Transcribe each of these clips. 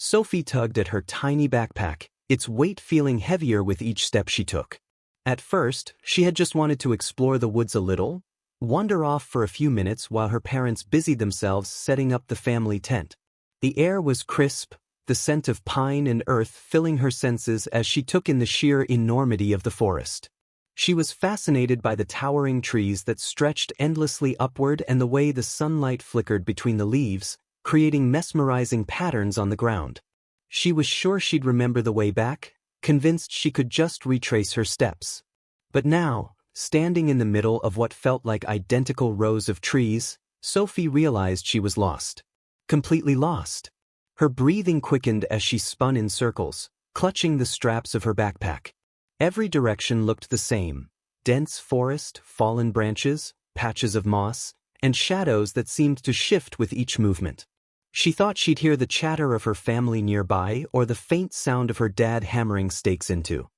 Sophie tugged at her tiny backpack, its weight feeling heavier with each step she took. At first, she had just wanted to explore the woods a little, wander off for a few minutes while her parents busied themselves setting up the family tent. The air was crisp, the scent of pine and earth filling her senses as she took in the sheer enormity of the forest. She was fascinated by the towering trees that stretched endlessly upward and the way the sunlight flickered between the leaves, creating mesmerizing patterns on the ground. She was sure she'd remember the way back, convinced she could just retrace her steps. But now, standing in the middle of what felt like identical rows of trees, Sophie realized she was lost. Completely lost. Her breathing quickened as she spun in circles, clutching the straps of her backpack. Every direction looked the same: dense forest, fallen branches, patches of moss, and shadows that seemed to shift with each movement. She thought she'd hear the chatter of her family nearby or the faint sound of her dad hammering stakes into.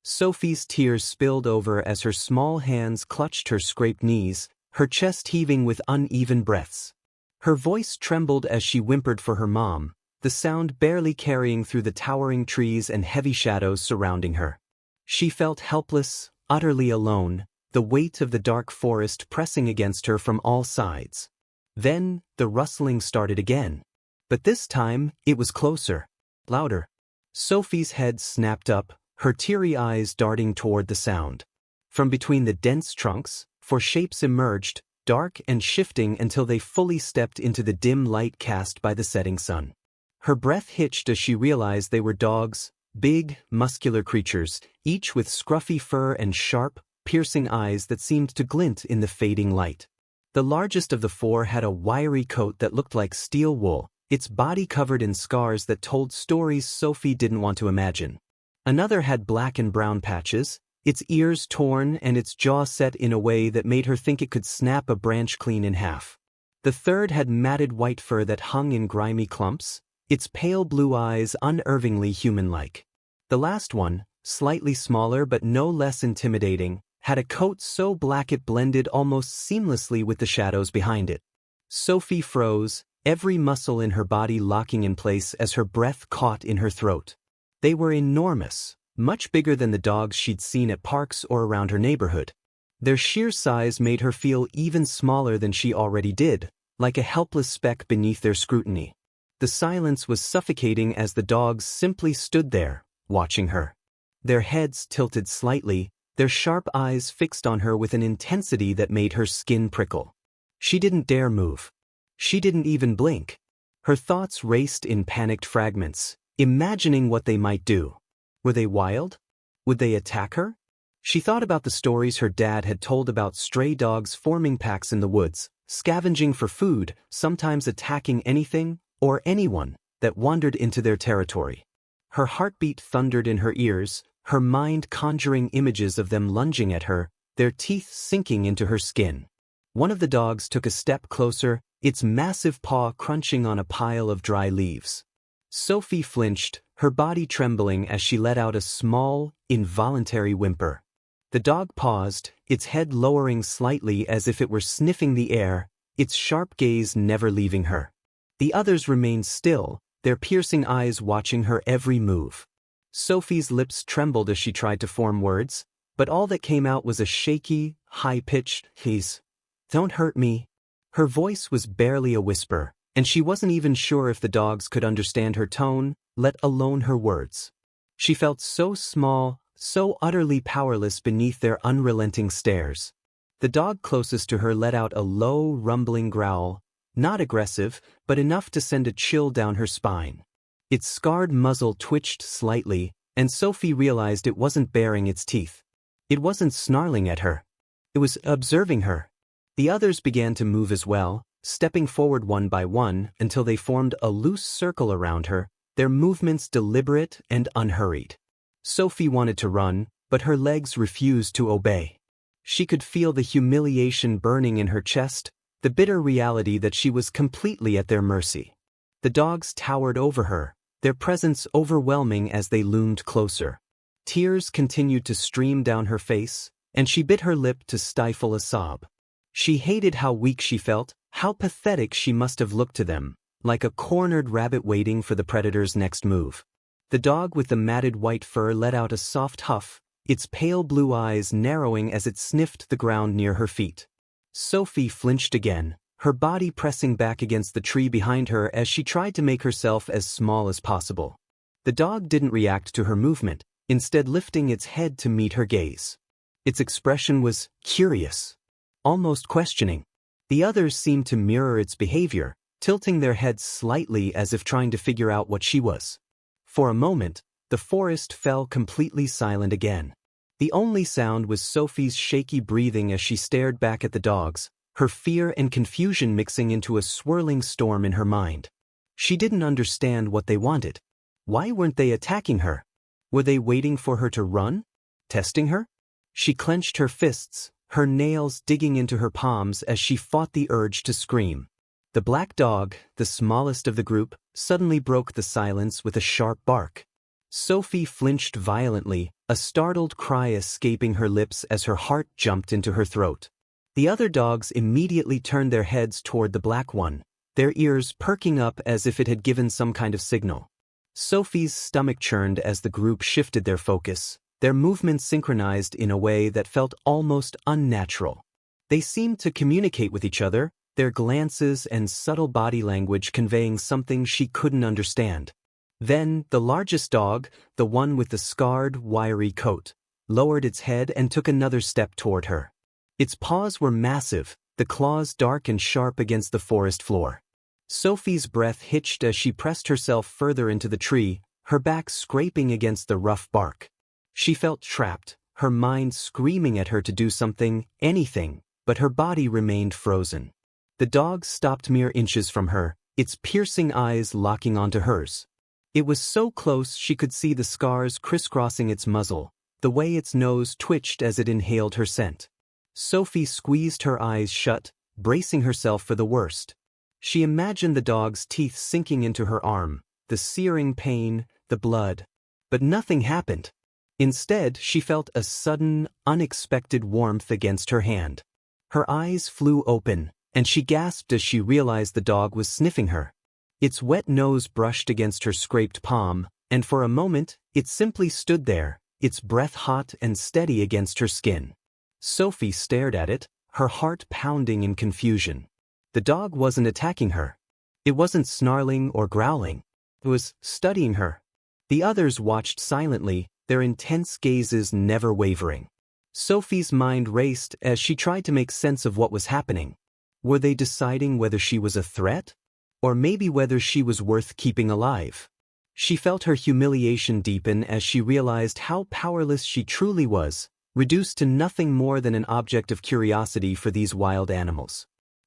Sophie's tears spilled over as her small hands clutched her scraped knees, her chest heaving with uneven breaths. Her voice trembled as she whimpered for her mom, the sound barely carrying through the towering trees and heavy shadows surrounding her. She felt helpless, utterly alone, the weight of the dark forest pressing against her from all sides. Then, the rustling started again. But this time, it was closer, louder. Sophie's head snapped up, her teary eyes darting toward the sound. From between the dense trunks, four shapes emerged, dark and shifting until they fully stepped into the dim light cast by the setting sun. Her breath hitched as she realized they were dogs, big, muscular creatures, each with scruffy fur and sharp, piercing eyes that seemed to glint in the fading light. The largest of the four had a wiry coat that looked like steel wool, its body covered in scars that told stories Sophie didn't want to imagine. Another had black and brown patches, its ears torn and its jaw set in a way that made her think it could snap a branch clean in half. The third had matted white fur that hung in grimy clumps, its pale blue eyes unervingly human-like. The last one, slightly smaller but no less intimidating, had a coat so black it blended almost seamlessly with the shadows behind it. Sophie froze, every muscle in her body locking in place as her breath caught in her throat. They were enormous, much bigger than the dogs she'd seen at parks or around her neighborhood. Their sheer size made her feel even smaller than she already did, like a helpless speck beneath their scrutiny. The silence was suffocating as the dogs simply stood there, watching her. Their heads tilted slightly, their sharp eyes fixed on her with an intensity that made her skin prickle. She didn't dare move. She didn't even blink. Her thoughts raced in panicked fragments, imagining what they might do. Were they wild? Would they attack her? She thought about the stories her dad had told about stray dogs forming packs in the woods, scavenging for food, sometimes attacking anything or anyone that wandered into their territory. Her heartbeat thundered in her ears, her mind conjuring images of them lunging at her, their teeth sinking into her skin. One of the dogs took a step closer, its massive paw crunching on a pile of dry leaves. Sophie flinched, her body trembling as she let out a small, involuntary whimper. The dog paused, its head lowering slightly as if it were sniffing the air, its sharp gaze never leaving her. The others remained still, their piercing eyes watching her every move. Sophie's lips trembled as she tried to form words, but all that came out was a shaky, high-pitched, "Please, don't hurt me." Her voice was barely a whisper, and she wasn't even sure if the dogs could understand her tone, let alone her words. She felt so small, so utterly powerless beneath their unrelenting stares. The dog closest to her let out a low, rumbling growl, not aggressive, but enough to send a chill down her spine. Its scarred muzzle twitched slightly, and Sophie realized it wasn't baring its teeth. It wasn't snarling at her. It was observing her. The others began to move as well, stepping forward one by one until they formed a loose circle around her, their movements deliberate and unhurried. Sophie wanted to run, but her legs refused to obey. She could feel the humiliation burning in her chest, the bitter reality that she was completely at their mercy. The dogs towered over her, their presence overwhelming as they loomed closer. Tears continued to stream down her face, and she bit her lip to stifle a sob. She hated how weak she felt, how pathetic she must have looked to them, like a cornered rabbit waiting for the predator's next move. The dog with the matted white fur let out a soft huff, its pale blue eyes narrowing as it sniffed the ground near her feet. Sophie flinched again, her body pressing back against the tree behind her as she tried to make herself as small as possible. The dog didn't react to her movement, instead lifting its head to meet her gaze. Its expression was curious, almost questioning. The others seemed to mirror its behavior, tilting their heads slightly as if trying to figure out what she was. For a moment, the forest fell completely silent again. The only sound was Sophie's shaky breathing as she stared back at the dogs, her fear and confusion mixing into a swirling storm in her mind. She didn't understand what they wanted. Why weren't they attacking her? Were they waiting for her to run? Testing her? She clenched her fists, her nails digging into her palms as she fought the urge to scream. The black dog, the smallest of the group, suddenly broke the silence with a sharp bark. Sophie flinched violently, a startled cry escaping her lips as her heart jumped into her throat. The other dogs immediately turned their heads toward the black one, their ears perking up as if it had given some kind of signal. Sophie's stomach churned as the group shifted their focus, their movements synchronized in a way that felt almost unnatural. They seemed to communicate with each other, their glances and subtle body language conveying something she couldn't understand. Then, the largest dog, the one with the scarred, wiry coat, lowered its head and took another step toward her. Its paws were massive, the claws dark and sharp against the forest floor. Sophie's breath hitched as she pressed herself further into the tree, her back scraping against the rough bark. She felt trapped, her mind screaming at her to do something, anything, but her body remained frozen. The dog stopped mere inches from her, its piercing eyes locking onto hers. It was so close she could see the scars crisscrossing its muzzle, the way its nose twitched as it inhaled her scent. Sophie squeezed her eyes shut, bracing herself for the worst. She imagined the dog's teeth sinking into her arm, the searing pain, the blood. But nothing happened. Instead, she felt a sudden, unexpected warmth against her hand. Her eyes flew open, and she gasped as she realized the dog was sniffing her. Its wet nose brushed against her scraped palm, and for a moment, it simply stood there, its breath hot and steady against her skin. Sophie stared at it, her heart pounding in confusion. The dog wasn't attacking her. It wasn't snarling or growling. It was studying her. The others watched silently, their intense gazes never wavering. Sophie's mind raced as she tried to make sense of what was happening. Were they deciding whether she was a threat? Or maybe whether she was worth keeping alive? She felt her humiliation deepen as she realized how powerless she truly was, reduced to nothing more than an object of curiosity for these wild animals.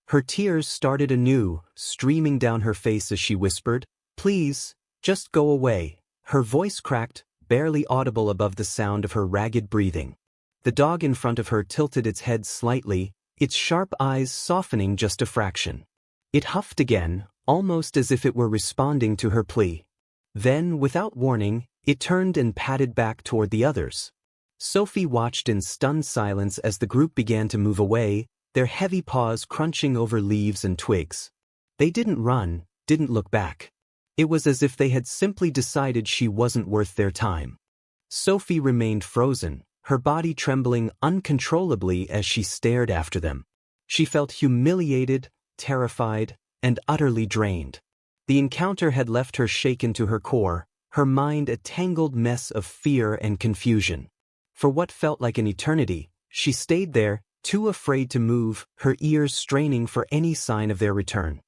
Her tears started anew, streaming down her face as she whispered, "Please, just go away." Her voice cracked, barely audible above the sound of her ragged breathing. The dog in front of her tilted its head slightly, its sharp eyes softening just a fraction. It huffed again, almost as if it were responding to her plea. Then, without warning, it turned and padded back toward the others. Sophie watched in stunned silence as the group began to move away, their heavy paws crunching over leaves and twigs. They didn't run, didn't look back. It was as if they had simply decided she wasn't worth their time. Sophie remained frozen, her body trembling uncontrollably as she stared after them. She felt humiliated, terrified, and utterly drained. The encounter had left her shaken to her core, her mind a tangled mess of fear and confusion. For what felt like an eternity, she stayed there, too afraid to move, her ears straining for any sign of their return.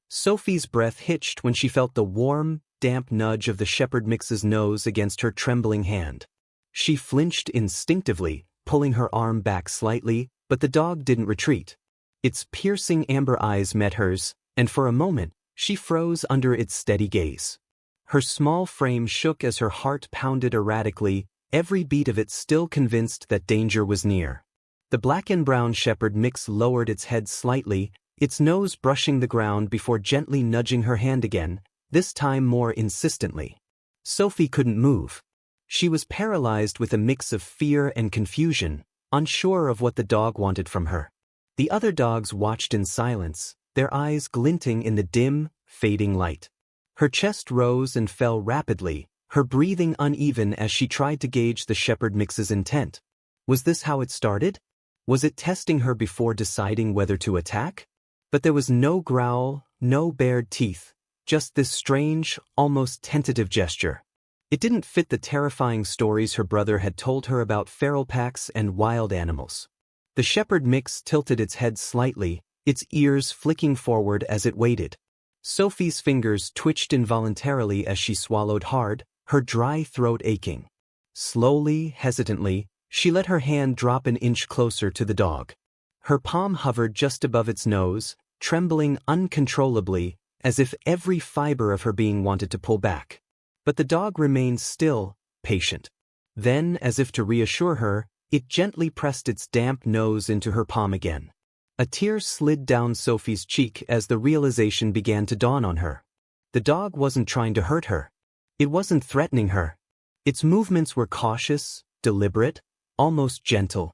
Sophie's breath hitched when she felt the warm, damp nudge of the shepherd mix's nose against her trembling hand. She flinched instinctively, pulling her arm back slightly, but the dog didn't retreat. Its piercing amber eyes met hers, and for a moment, she froze under its steady gaze. Her small frame shook as her heart pounded erratically, every beat of it still convinced that danger was near. The black and brown shepherd mix lowered its head slightly, its nose brushing the ground before gently nudging her hand again, this time more insistently. Sophie couldn't move. She was paralyzed with a mix of fear and confusion, unsure of what the dog wanted from her. The other dogs watched in silence, their eyes glinting in the dim, fading light. Her chest rose and fell rapidly, her breathing uneven as she tried to gauge the shepherd mix's intent. Was this how it started? Was it testing her before deciding whether to attack? But there was no growl, no bared teeth, just this strange, almost tentative gesture. It didn't fit the terrifying stories her brother had told her about feral packs and wild animals. The shepherd mix tilted its head slightly, its ears flicking forward as it waited. Sophie's fingers twitched involuntarily as she swallowed hard, her dry throat aching. Slowly, hesitantly, she let her hand drop an inch closer to the dog. Her palm hovered just above its nose, trembling uncontrollably, as if every fiber of her being wanted to pull back. But the dog remained still, patient. Then, as if to reassure her, it gently pressed its damp nose into her palm again. A tear slid down Sophie's cheek as the realization began to dawn on her. The dog wasn't trying to hurt her. It wasn't threatening her. Its movements were cautious, deliberate, almost gentle.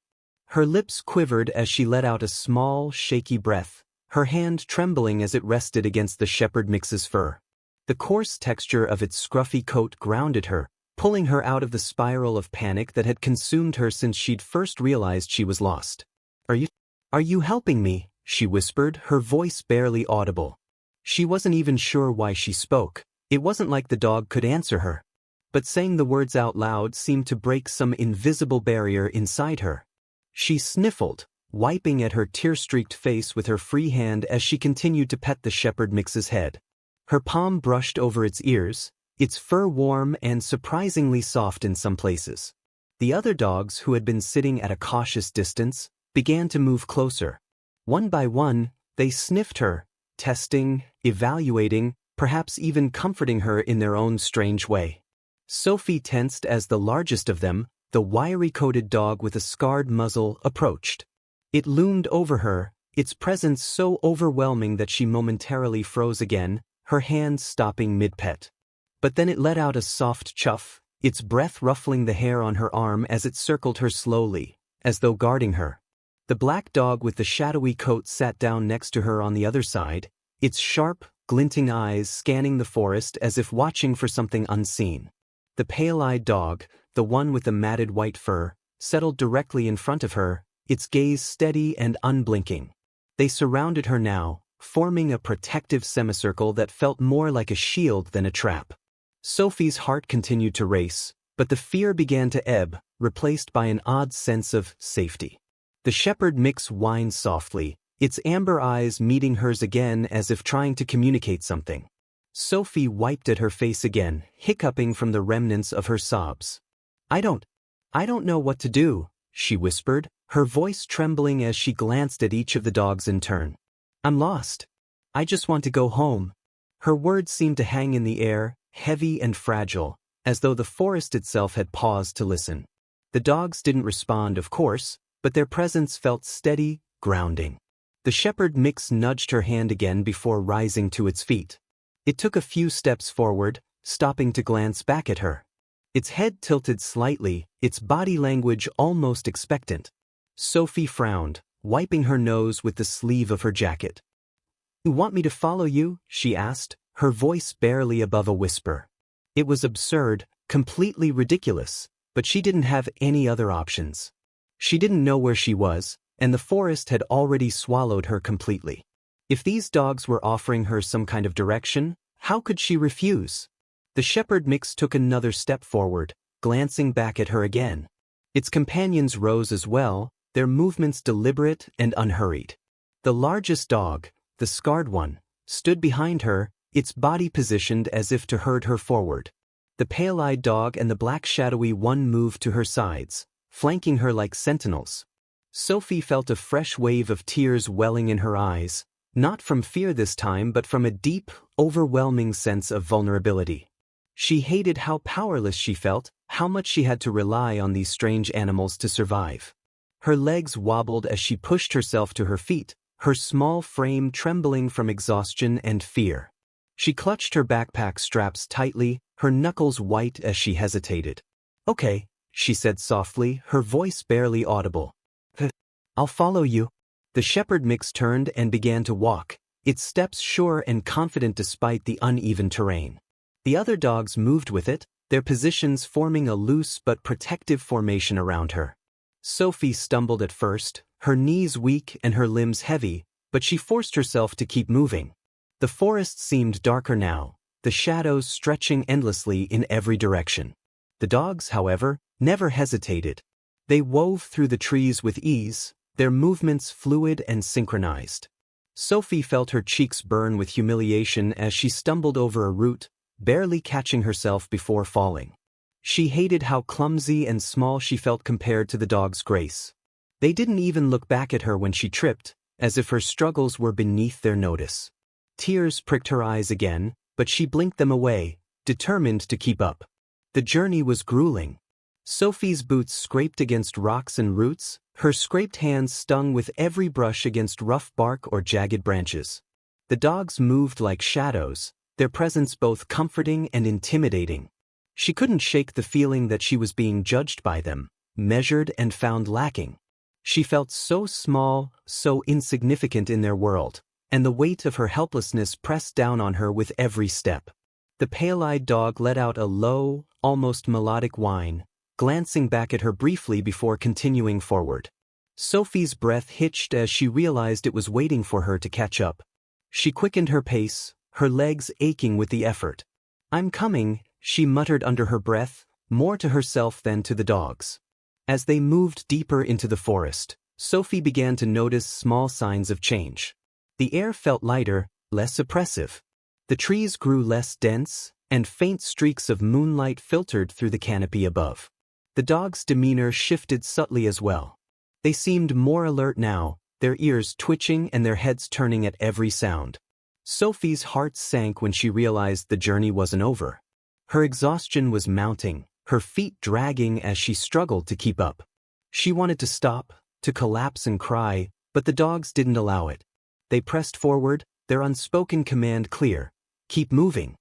Her lips quivered as she let out a small, shaky breath, her hand trembling as it rested against the shepherd mix's fur. The coarse texture of its scruffy coat grounded her, pulling her out of the spiral of panic that had consumed her since she'd first realized she was lost. Are you helping me?" she whispered, her voice barely audible. She wasn't even sure why she spoke. It wasn't like the dog could answer her. But saying the words out loud seemed to break some invisible barrier inside her. She sniffled, wiping at her tear-streaked face with her free hand as she continued to pet the shepherd mix's head. Her palm brushed over its ears, its fur warm and surprisingly soft in some places. The other dogs, who had been sitting at a cautious distance, began to move closer. One by one, they sniffed her, testing, evaluating, perhaps even comforting her in their own strange way. Sophie tensed as the largest of them, the wiry-coated dog with a scarred muzzle, approached. It loomed over her, its presence so overwhelming that she momentarily froze again, her hands stopping mid-pet. But then it let out a soft chuff, its breath ruffling the hair on her arm as it circled her slowly, as though guarding her. The black dog with the shadowy coat sat down next to her on the other side, its sharp, glinting eyes scanning the forest as if watching for something unseen. The pale-eyed dog, the one with the matted white fur, settled directly in front of her, its gaze steady and unblinking. They surrounded her now, forming a protective semicircle that felt more like a shield than a trap. Sophie's heart continued to race, but the fear began to ebb, replaced by an odd sense of safety. The shepherd mix whined softly, its amber eyes meeting hers again as if trying to communicate something. Sophie wiped at her face again, hiccuping from the remnants of her sobs. I don't know what to do," she whispered, her voice trembling as she glanced at each of the dogs in turn. "I'm lost. I just want to go home." Her words seemed to hang in the air, heavy and fragile, as though the forest itself had paused to listen. The dogs didn't respond, of course, but their presence felt steady, grounding. The shepherd mix nudged her hand again before rising to its feet. It took a few steps forward, stopping to glance back at her. Its head tilted slightly, its body language almost expectant. Sophie frowned, wiping her nose with the sleeve of her jacket. "You want me to follow you?" she asked, her voice barely above a whisper. It was absurd, completely ridiculous, but she didn't have any other options. She didn't know where she was, and the forest had already swallowed her completely. If these dogs were offering her some kind of direction, how could she refuse? The shepherd mix took another step forward, glancing back at her again. Its companions rose as well, their movements deliberate and unhurried. The largest dog, the scarred one, stood behind her, its body positioned as if to herd her forward. The pale-eyed dog and the black shadowy one moved to her sides, flanking her like sentinels. Sophie felt a fresh wave of tears welling in her eyes, not from fear this time but from a deep, overwhelming sense of vulnerability. She hated how powerless she felt, how much she had to rely on these strange animals to survive. Her legs wobbled as she pushed herself to her feet, her small frame trembling from exhaustion and fear. She clutched her backpack straps tightly, her knuckles white as she hesitated. "Okay," she said softly, her voice barely audible. "I'll follow you." The shepherd mix turned and began to walk, its steps sure and confident despite the uneven terrain. The other dogs moved with it, their positions forming a loose but protective formation around her. Sophie stumbled at first, her knees weak and her limbs heavy, but she forced herself to keep moving. The forest seemed darker now, the shadows stretching endlessly in every direction. The dogs, however, never hesitated. They wove through the trees with ease, their movements fluid and synchronized. Sophie felt her cheeks burn with humiliation as she stumbled over a root, barely catching herself before falling. She hated how clumsy and small she felt compared to the dogs' grace. They didn't even look back at her when she tripped, as if her struggles were beneath their notice. Tears pricked her eyes again, but she blinked them away, determined to keep up. The journey was grueling. Sophie's boots scraped against rocks and roots, her scraped hands stung with every brush against rough bark or jagged branches. The dogs moved like shadows, their presence both comforting and intimidating. She couldn't shake the feeling that she was being judged by them, measured and found lacking. She felt so small, so insignificant in their world, and the weight of her helplessness pressed down on her with every step. The pale-eyed dog let out a low, almost melodic whine, glancing back at her briefly before continuing forward. Sophie's breath hitched as she realized it was waiting for her to catch up. She quickened her pace, her legs aching with the effort. "I'm coming," she muttered under her breath, more to herself than to the dogs. As they moved deeper into the forest, Sophie began to notice small signs of change. The air felt lighter, less oppressive. The trees grew less dense, and faint streaks of moonlight filtered through the canopy above. The dogs' demeanor shifted subtly as well. They seemed more alert now, their ears twitching and their heads turning at every sound. Sophie's heart sank when she realized the journey wasn't over. Her exhaustion was mounting, her feet dragging as she struggled to keep up. She wanted to stop, to collapse and cry, but the dogs didn't allow it. They pressed forward, their unspoken command clear: "Keep moving."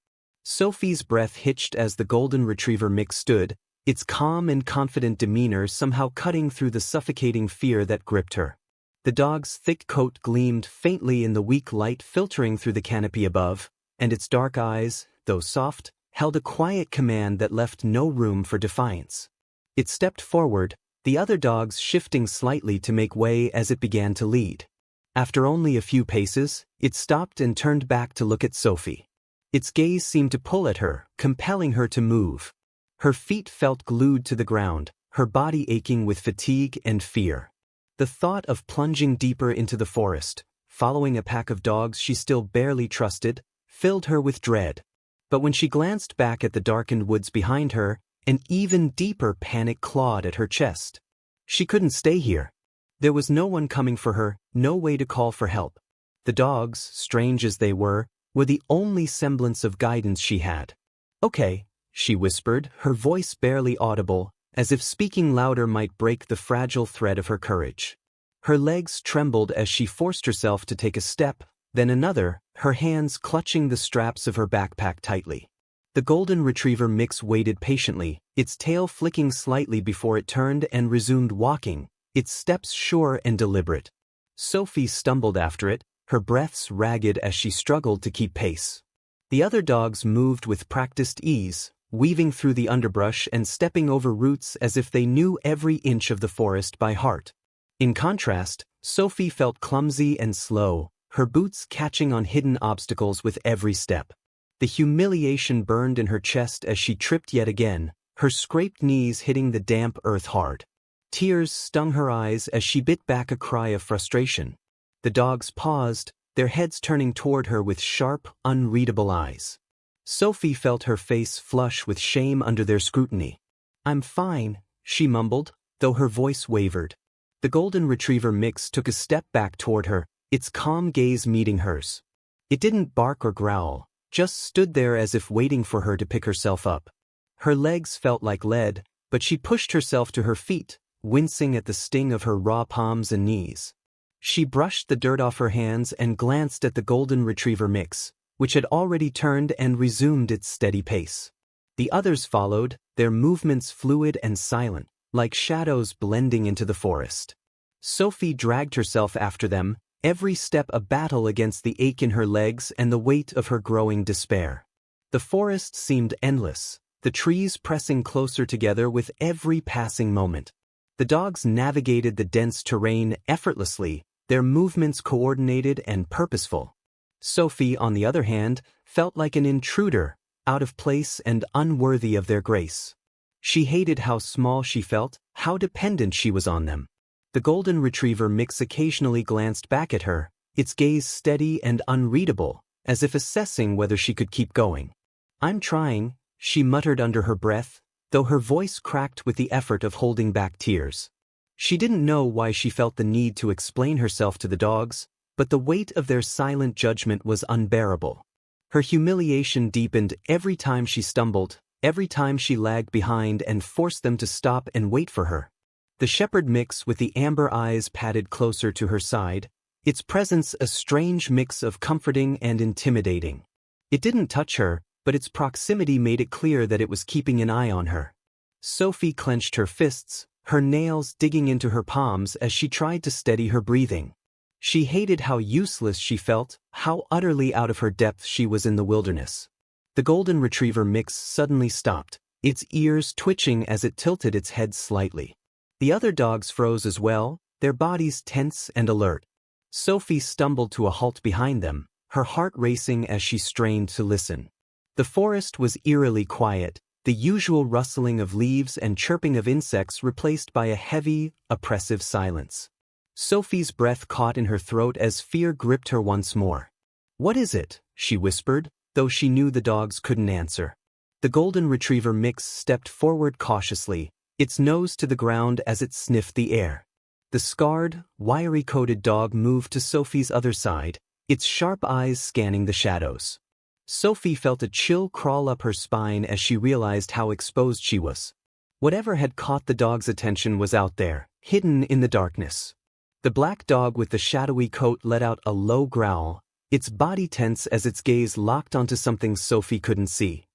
Sophie's breath hitched as the golden retriever mix stood, its calm and confident demeanor somehow cutting through the suffocating fear that gripped her. The dog's thick coat gleamed faintly in the weak light filtering through the canopy above, and its dark eyes, though soft, held a quiet command that left no room for defiance. It stepped forward, the other dogs shifting slightly to make way as it began to lead. After only a few paces, it stopped and turned back to look at Sophie. Its gaze seemed to pull at her, compelling her to move. Her feet felt glued to the ground, her body aching with fatigue and fear. The thought of plunging deeper into the forest, following a pack of dogs she still barely trusted, filled her with dread. But when she glanced back at the darkened woods behind her, an even deeper panic clawed at her chest. She couldn't stay here. There was no one coming for her, no way to call for help. The dogs, strange as they were the only semblance of guidance she had. "Okay," she whispered, her voice barely audible, as if speaking louder might break the fragile thread of her courage. Her legs trembled as she forced herself to take a step, then another, her hands clutching the straps of her backpack tightly. The golden retriever mix waited patiently, its tail flicking slightly before it turned and resumed walking, its steps sure and deliberate. Sophie stumbled after it, her breaths ragged as she struggled to keep pace. The other dogs moved with practiced ease, weaving through the underbrush and stepping over roots as if they knew every inch of the forest by heart. In contrast, Sophie felt clumsy and slow, her boots catching on hidden obstacles with every step. The humiliation burned in her chest as she tripped yet again, her scraped knees hitting the damp earth hard. Tears stung her eyes as she bit back a cry of frustration. The dogs paused, their heads turning toward her with sharp, unreadable eyes. Sophie felt her face flush with shame under their scrutiny. "I'm fine," she mumbled, though her voice wavered. The golden retriever mix took a step back toward her, its calm gaze meeting hers. It didn't bark or growl, just stood there as if waiting for her to pick herself up. Her legs felt like lead, but she pushed herself to her feet, wincing at the sting of her raw palms and knees. She brushed the dirt off her hands and glanced at the golden retriever mix, which had already turned and resumed its steady pace. The others followed, their movements fluid and silent, like shadows blending into the forest. Sophie dragged herself after them, every step a battle against the ache in her legs and the weight of her growing despair. The forest seemed endless, the trees pressing closer together with every passing moment. The dogs navigated the dense terrain effortlessly, their movements coordinated and purposeful. Sophie, on the other hand, felt like an intruder, out of place and unworthy of their grace. She hated how small she felt, how dependent she was on them. The golden retriever mix occasionally glanced back at her, its gaze steady and unreadable, as if assessing whether she could keep going. "I'm trying," she muttered under her breath, though her voice cracked with the effort of holding back tears. She didn't know why she felt the need to explain herself to the dogs, but the weight of their silent judgment was unbearable. Her humiliation deepened every time she stumbled, every time she lagged behind and forced them to stop and wait for her. The shepherd mix with the amber eyes padded closer to her side, its presence a strange mix of comforting and intimidating. It didn't touch her, but its proximity made it clear that it was keeping an eye on her. Sophie clenched her fists, her nails digging into her palms as she tried to steady her breathing. She hated how useless she felt, how utterly out of her depth she was in the wilderness. The golden retriever mix suddenly stopped, its ears twitching as it tilted its head slightly. The other dogs froze as well, their bodies tense and alert. Sophie stumbled to a halt behind them, her heart racing as she strained to listen. The forest was eerily quiet, the usual rustling of leaves and chirping of insects replaced by a heavy, oppressive silence. Sophie's breath caught in her throat as fear gripped her once more. "What is it?" she whispered, though she knew the dogs couldn't answer. The golden retriever mix stepped forward cautiously, its nose to the ground as it sniffed the air. The scarred, wiry-coated dog moved to Sophie's other side, its sharp eyes scanning the shadows. Sophie felt a chill crawl up her spine as she realized how exposed she was. Whatever had caught the dog's attention was out there, hidden in the darkness. The black dog with the shadowy coat let out a low growl, its body tense as its gaze locked onto something Sophie couldn't see.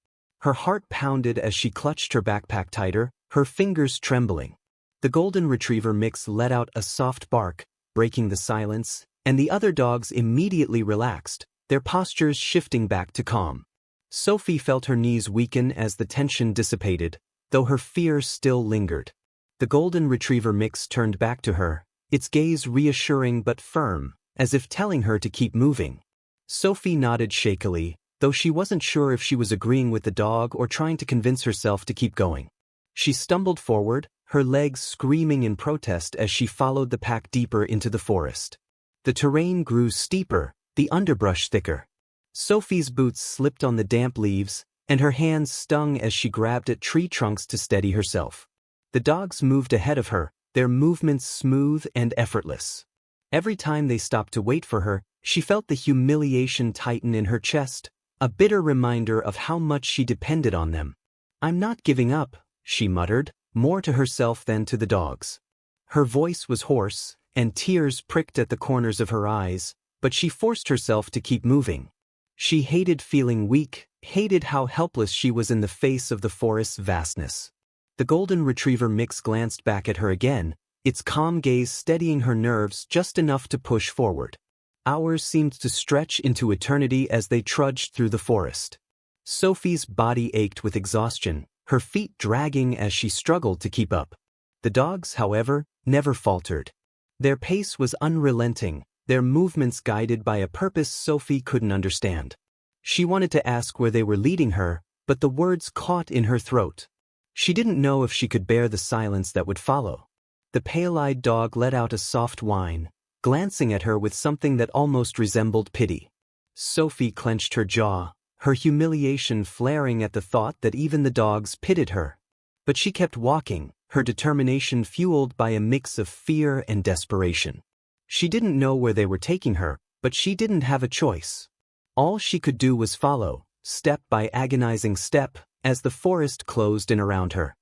Her heart pounded as she clutched her backpack tighter, her fingers trembling. The golden retriever mix let out a soft bark, breaking the silence, and the other dogs immediately relaxed, their postures shifting back to calm. Sophie felt her knees weaken as the tension dissipated, though her fear still lingered. The golden retriever mix turned back to her, its gaze reassuring but firm, as if telling her to keep moving. Sophie nodded shakily, though she wasn't sure if she was agreeing with the dog or trying to convince herself to keep going. She stumbled forward, her legs screaming in protest as she followed the pack deeper into the forest. The terrain grew steeper, the underbrush thicker. Sophie's boots slipped on the damp leaves, and her hands stung as she grabbed at tree trunks to steady herself. The dogs moved ahead of her, their movements smooth and effortless. Every time they stopped to wait for her, she felt the humiliation tighten in her chest, a bitter reminder of how much she depended on them. "I'm not giving up," she muttered, more to herself than to the dogs. Her voice was hoarse, and tears pricked at the corners of her eyes, but she forced herself to keep moving. She hated feeling weak, hated how helpless she was in the face of the forest's vastness. The golden retriever mix glanced back at her again, its calm gaze steadying her nerves just enough to push forward. Hours seemed to stretch into eternity as they trudged through the forest. Sophie's body ached with exhaustion, her feet dragging as she struggled to keep up. The dogs, however, never faltered. Their pace was unrelenting, their movements guided by a purpose Sophie couldn't understand. She wanted to ask where they were leading her, but the words caught in her throat. She didn't know if she could bear the silence that would follow. The pale-eyed dog let out a soft whine, glancing at her with something that almost resembled pity. Sophie clenched her jaw, her humiliation flaring at the thought that even the dogs pitied her. But she kept walking, her determination fueled by a mix of fear and desperation. She didn't know where they were taking her, but she didn't have a choice. All she could do was follow, step by agonizing step, as the forest closed in around her.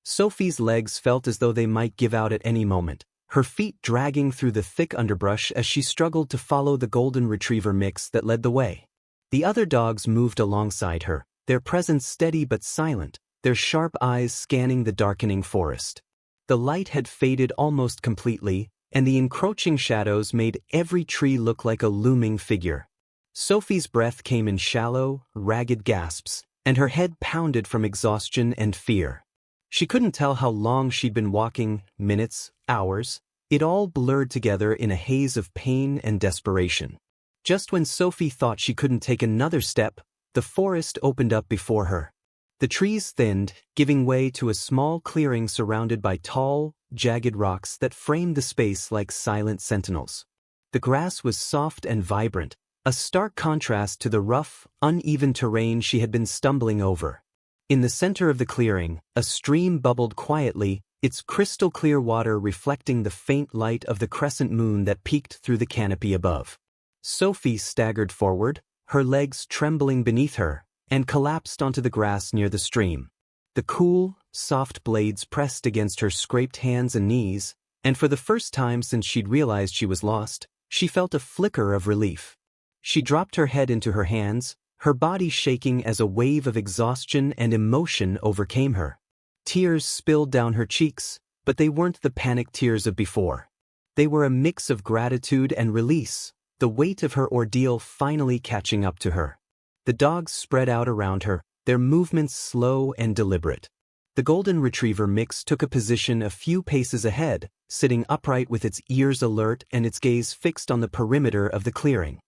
Sophie's legs felt as though they might give out at any moment, her feet dragging through the thick underbrush as she struggled to follow the golden retriever mix that led the way. The other dogs moved alongside her, their presence steady but silent, their sharp eyes scanning the darkening forest. The light had faded almost completely, and the encroaching shadows made every tree look like a looming figure. Sophie's breath came in shallow, ragged gasps, and her head pounded from exhaustion and fear. She couldn't tell how long she'd been walking, minutes, hours. It all blurred together in a haze of pain and desperation. Just when Sophie thought she couldn't take another step, the forest opened up before her. The trees thinned, giving way to a small clearing surrounded by tall, jagged rocks that framed the space like silent sentinels. The grass was soft and vibrant, a stark contrast to the rough, uneven terrain she had been stumbling over. In the center of the clearing, a stream bubbled quietly, its crystal-clear water reflecting the faint light of the crescent moon that peeked through the canopy above. Sophie staggered forward, her legs trembling beneath her, and collapsed onto the grass near the stream. The cool, soft blades pressed against her scraped hands and knees, and for the first time since she'd realized she was lost, she felt a flicker of relief. She dropped her head into her hands, her body shaking as a wave of exhaustion and emotion overcame her. Tears spilled down her cheeks, but they weren't the panicked tears of before. They were a mix of gratitude and release, the weight of her ordeal finally catching up to her. The dogs spread out around her, their movements slow and deliberate. The golden retriever mix took a position a few paces ahead, sitting upright with its ears alert and its gaze fixed on the perimeter of the clearing.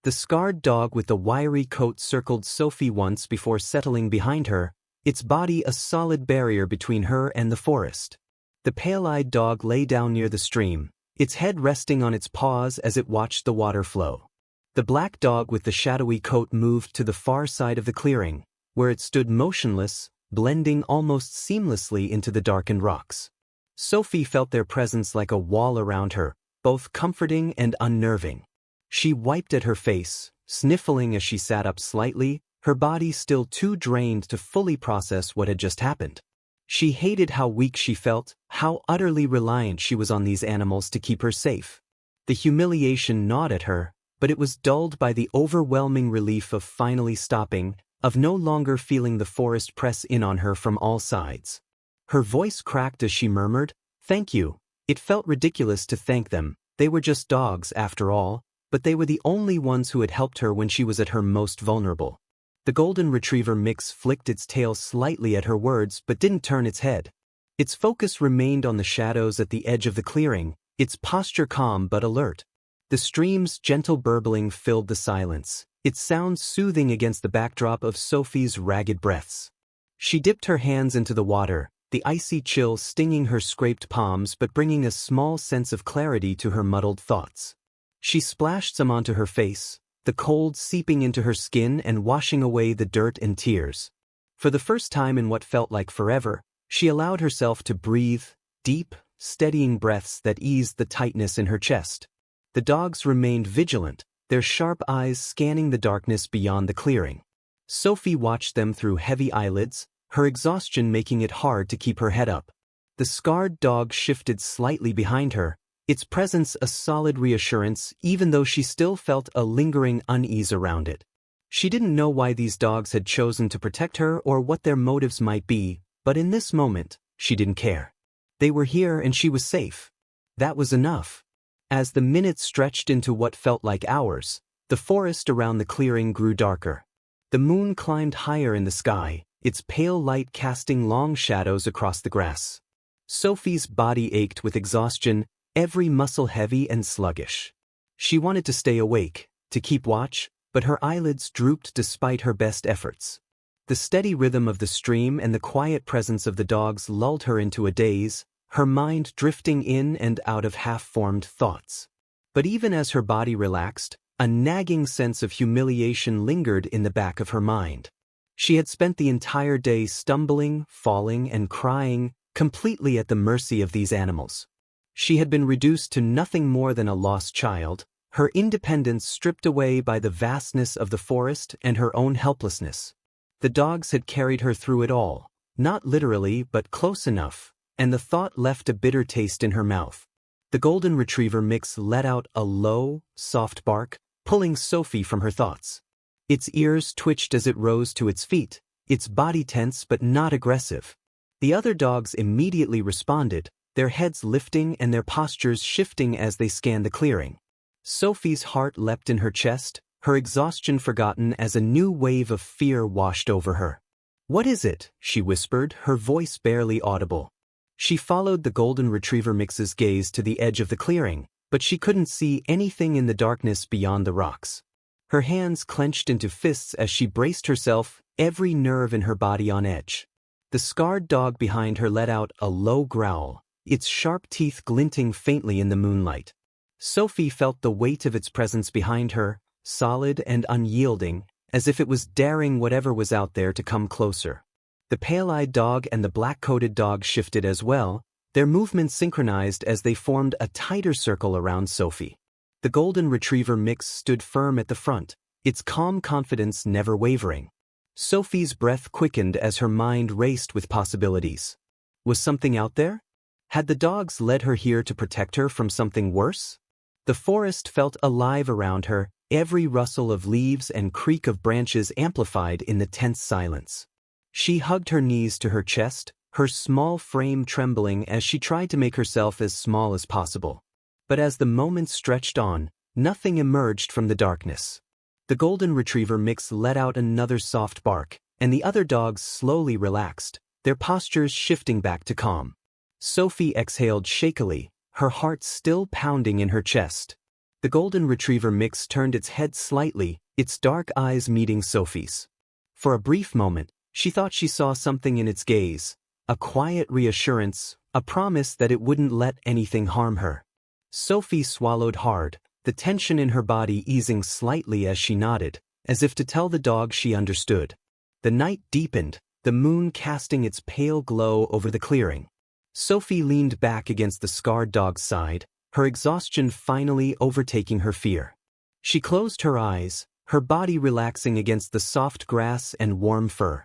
The scarred dog with the wiry coat circled Sophie once before settling behind her, its body a solid barrier between her and the forest. The pale-eyed dog lay down near the stream, its head resting on its paws as it watched the water flow. The black dog with the shadowy coat moved to the far side of the clearing, where it stood motionless, blending almost seamlessly into the darkened rocks. Sophie felt their presence like a wall around her, both comforting and unnerving. She wiped at her face, sniffling as she sat up slightly, her body still too drained to fully process what had just happened. She hated how weak she felt, how utterly reliant she was on these animals to keep her safe. The humiliation gnawed at her, but it was dulled by the overwhelming relief of finally stopping, of no longer feeling the forest press in on her from all sides. Her voice cracked as she murmured, "Thank you." It felt ridiculous to thank them, they were just dogs after all, but they were the only ones who had helped her when she was at her most vulnerable. The golden retriever mix flicked its tail slightly at her words but didn't turn its head. Its focus remained on the shadows at the edge of the clearing, its posture calm but alert. The stream's gentle burbling filled the silence, its sound soothing against the backdrop of Sophie's ragged breaths. She dipped her hands into the water, the icy chill stinging her scraped palms but bringing a small sense of clarity to her muddled thoughts. She splashed some onto her face, the cold seeping into her skin and washing away the dirt and tears. For the first time in what felt like forever, she allowed herself to breathe, deep, steadying breaths that eased the tightness in her chest. The dogs remained vigilant, their sharp eyes scanning the darkness beyond the clearing. Sophie watched them through heavy eyelids, her exhaustion making it hard to keep her head up. The scarred dog shifted slightly behind her, its presence a solid reassurance even though she still felt a lingering unease around it. She didn't know why these dogs had chosen to protect her or what their motives might be, but in this moment, she didn't care. They were here and she was safe. That was enough. As the minutes stretched into what felt like hours, the forest around the clearing grew darker. The moon climbed higher in the sky, its pale light casting long shadows across the grass. Sophie's body ached with exhaustion, every muscle heavy and sluggish. She wanted to stay awake, to keep watch, but her eyelids drooped despite her best efforts. The steady rhythm of the stream and the quiet presence of the dogs lulled her into a daze, her mind drifting in and out of half-formed thoughts. But even as her body relaxed, a nagging sense of humiliation lingered in the back of her mind. She had spent the entire day stumbling, falling, and crying, completely at the mercy of these animals. She had been reduced to nothing more than a lost child, her independence stripped away by the vastness of the forest and her own helplessness. The dogs had carried her through it all, not literally but close enough, and the thought left a bitter taste in her mouth. The golden retriever mix let out a low, soft bark, pulling Sophie from her thoughts. Its ears twitched as it rose to its feet, its body tense but not aggressive. The other dogs immediately responded, their heads lifting and their postures shifting as they scanned the clearing. Sophie's heart leapt in her chest, her exhaustion forgotten as a new wave of fear washed over her. "What is it?" she whispered, her voice barely audible. She followed the golden retriever mix's gaze to the edge of the clearing, but she couldn't see anything in the darkness beyond the rocks. Her hands clenched into fists as she braced herself, every nerve in her body on edge. The scarred dog behind her let out a low growl, its sharp teeth glinting faintly in the moonlight. Sophie felt the weight of its presence behind her, solid and unyielding, as if it was daring whatever was out there to come closer. The pale-eyed dog and the black-coated dog shifted as well, their movements synchronized as they formed a tighter circle around Sophie. The golden retriever mix stood firm at the front, its calm confidence never wavering. Sophie's breath quickened as her mind raced with possibilities. Was something out there? Had the dogs led her here to protect her from something worse? The forest felt alive around her, every rustle of leaves and creak of branches amplified in the tense silence. She hugged her knees to her chest, her small frame trembling as she tried to make herself as small as possible. But as the moments stretched on, nothing emerged from the darkness. The golden retriever mix let out another soft bark, and the other dogs slowly relaxed, their postures shifting back to calm. Sophie exhaled shakily, her heart still pounding in her chest. The golden retriever mix turned its head slightly, its dark eyes meeting Sophie's. For a brief moment, she thought she saw something in its gaze, a quiet reassurance, a promise that it wouldn't let anything harm her. Sophie swallowed hard, the tension in her body easing slightly as she nodded, as if to tell the dog she understood. The night deepened, the moon casting its pale glow over the clearing. Sophie leaned back against the scarred dog's side, her exhaustion finally overtaking her fear. She closed her eyes, her body relaxing against the soft grass and warm fur.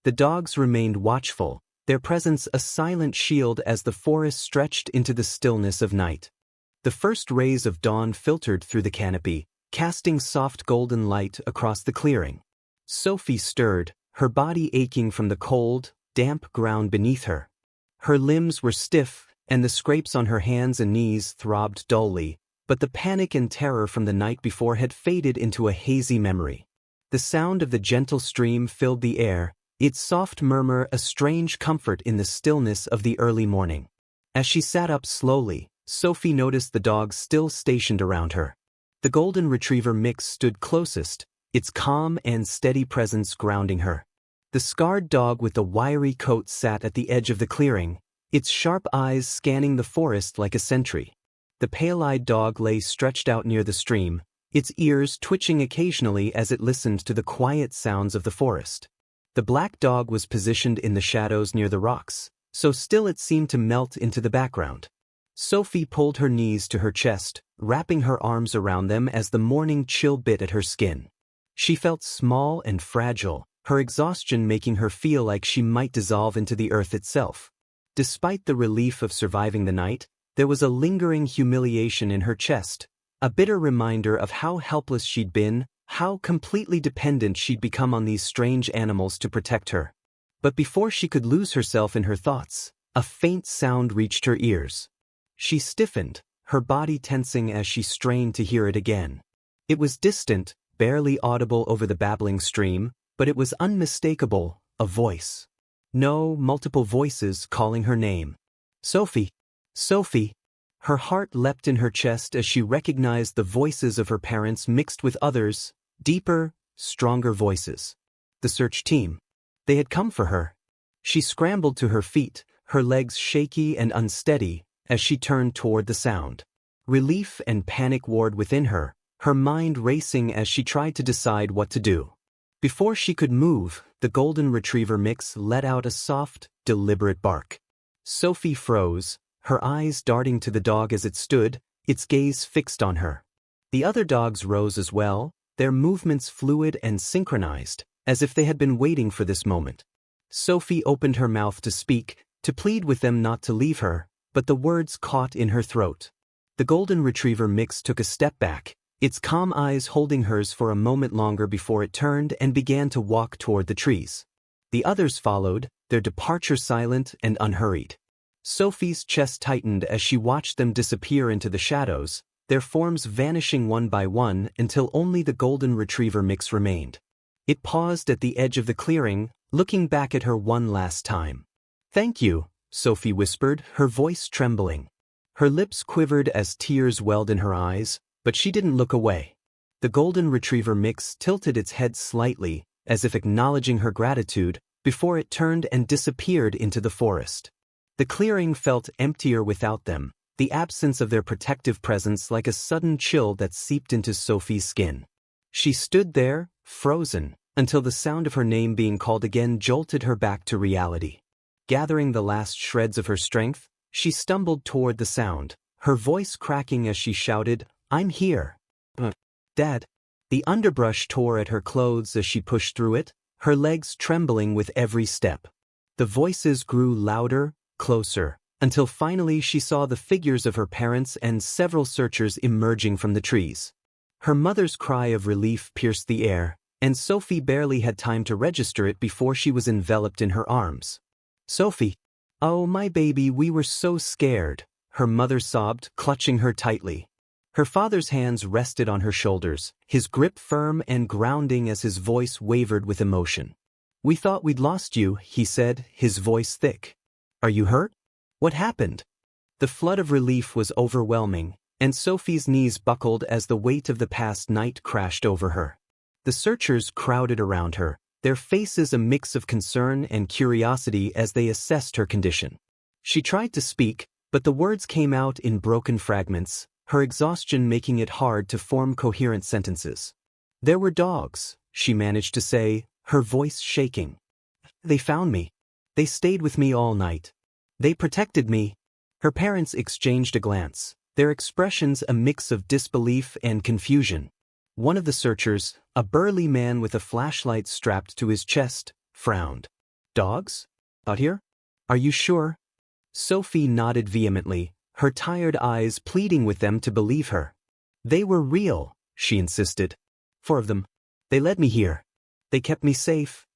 The dogs remained watchful, their presence a silent shield as the forest stretched into the stillness of night. The first rays of dawn filtered through the canopy, casting soft golden light across the clearing. Sophie stirred, her body aching from the cold, damp ground beneath her. Her limbs were stiff, and the scrapes on her hands and knees throbbed dully, but the panic and terror from the night before had faded into a hazy memory. The sound of the gentle stream filled the air, its soft murmur a strange comfort in the stillness of the early morning. As she sat up slowly, Sophie noticed the dogs still stationed around her. The golden retriever mix stood closest, its calm and steady presence grounding her. The scarred dog with the wiry coat sat at the edge of the clearing, its sharp eyes scanning the forest like a sentry. The pale-eyed dog lay stretched out near the stream, its ears twitching occasionally as it listened to the quiet sounds of the forest. The black dog was positioned in the shadows near the rocks, so still it seemed to melt into the background. Sophie pulled her knees to her chest, wrapping her arms around them as the morning chill bit at her skin. She felt small and fragile, her exhaustion making her feel like she might dissolve into the earth itself. Despite the relief of surviving the night, there was a lingering humiliation in her chest, a bitter reminder of how helpless she'd been, how completely dependent she'd become on these strange animals to protect her. But before she could lose herself in her thoughts, a faint sound reached her ears. She stiffened, her body tensing as she strained to hear it again. It was distant, barely audible over the babbling stream, but it was unmistakable, a voice. No, multiple voices calling her name. Sophie! Sophie! Her heart leapt in her chest as she recognized the voices of her parents mixed with others, deeper, stronger voices. The search team. They had come for her. She scrambled to her feet, her legs shaky and unsteady, as she turned toward the sound. Relief and panic warred within her, her mind racing as she tried to decide what to do. Before she could move, the golden retriever mix let out a soft, deliberate bark. Sophie froze, her eyes darting to the dog as it stood, its gaze fixed on her. The other dogs rose as well, their movements fluid and synchronized, as if they had been waiting for this moment. Sophie opened her mouth to speak, to plead with them not to leave her, but the words caught in her throat. The golden retriever mix took a step back, its calm eyes holding hers for a moment longer before it turned and began to walk toward the trees. The others followed, their departure silent and unhurried. Sophie's chest tightened as she watched them disappear into the shadows, their forms vanishing one by one until only the golden retriever mix remained. It paused at the edge of the clearing, looking back at her one last time. "Thank you," Sophie whispered, her voice trembling. Her lips quivered as tears welled in her eyes, but she didn't look away. The golden retriever mix tilted its head slightly, as if acknowledging her gratitude, before it turned and disappeared into the forest. The clearing felt emptier without them, the absence of their protective presence like a sudden chill that seeped into Sophie's skin. She stood there, frozen, until the sound of her name being called again jolted her back to reality. Gathering the last shreds of her strength, she stumbled toward the sound, her voice cracking as she shouted, "I'm here." "Dad." The underbrush tore at her clothes as she pushed through it, her legs trembling with every step. The voices grew louder, closer, until finally she saw the figures of her parents and several searchers emerging from the trees. Her mother's cry of relief pierced the air, and Sophie barely had time to register it before she was enveloped in her arms. "Sophie. Oh, my baby, we were so scared," her mother sobbed, clutching her tightly. Her father's hands rested on her shoulders, his grip firm and grounding as his voice wavered with emotion. "We thought we'd lost you," he said, his voice thick. "Are you hurt? What happened?" The flood of relief was overwhelming, and Sophie's knees buckled as the weight of the past night crashed over her. The searchers crowded around her, their faces a mix of concern and curiosity as they assessed her condition. She tried to speak, but the words came out in broken fragments, her exhaustion making it hard to form coherent sentences. "There were dogs," she managed to say, her voice shaking. "They found me. They stayed with me all night. They protected me." Her parents exchanged a glance, their expressions a mix of disbelief and confusion. One of the searchers, a burly man with a flashlight strapped to his chest, frowned. "Dogs? Out here? Are you sure?" Sophie nodded vehemently, her tired eyes pleading with them to believe her. "They were real," she insisted. "4 of them. They led me here. They kept me safe."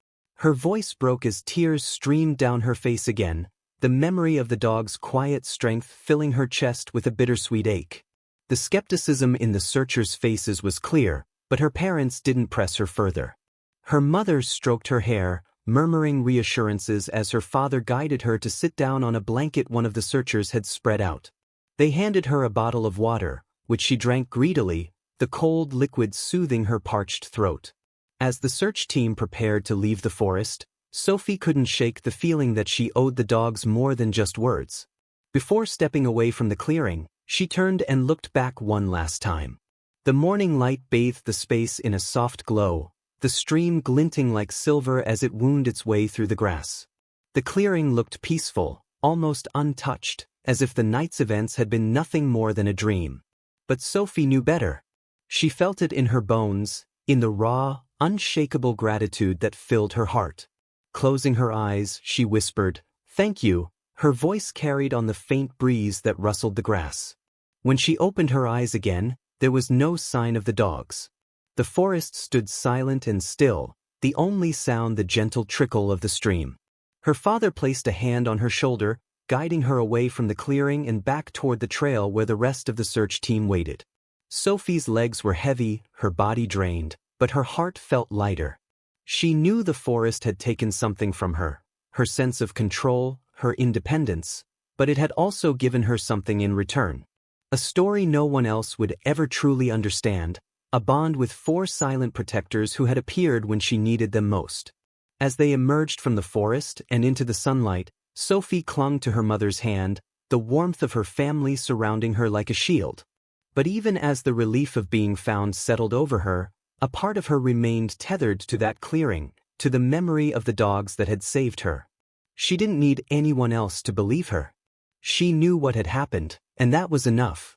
Her voice broke as tears streamed down her face again, the memory of the dog's quiet strength filling her chest with a bittersweet ache. The skepticism in the searchers' faces was clear, but her parents didn't press her further. Her mother stroked her hair, murmuring reassurances as her father guided her to sit down on a blanket one of the searchers had spread out. They handed her a bottle of water, which she drank greedily, the cold liquid soothing her parched throat. As the search team prepared to leave the forest, Sophie couldn't shake the feeling that she owed the dogs more than just words. Before stepping away from the clearing, she turned and looked back one last time. The morning light bathed the space in a soft glow, the stream glinting like silver as it wound its way through the grass. The clearing looked peaceful, almost untouched, as if the night's events had been nothing more than a dream. But Sophie knew better. She felt it in her bones, in the raw, unshakable gratitude that filled her heart. Closing her eyes, she whispered, "Thank you," her voice carried on the faint breeze that rustled the grass. When she opened her eyes again, there was no sign of the dogs. The forest stood silent and still, the only sound the gentle trickle of the stream. Her father placed a hand on her shoulder, guiding her away from the clearing and back toward the trail where the rest of the search team waited. Sophie's legs were heavy, her body drained, but her heart felt lighter. She knew the forest had taken something from her, her sense of control, her independence, but it had also given her something in return. A story no one else would ever truly understand, a bond with 4 silent protectors who had appeared when she needed them most. As they emerged from the forest and into the sunlight, Sophie clung to her mother's hand, the warmth of her family surrounding her like a shield. But even as the relief of being found settled over her, a part of her remained tethered to that clearing, to the memory of the dogs that had saved her. She didn't need anyone else to believe her. She knew what had happened, and that was enough.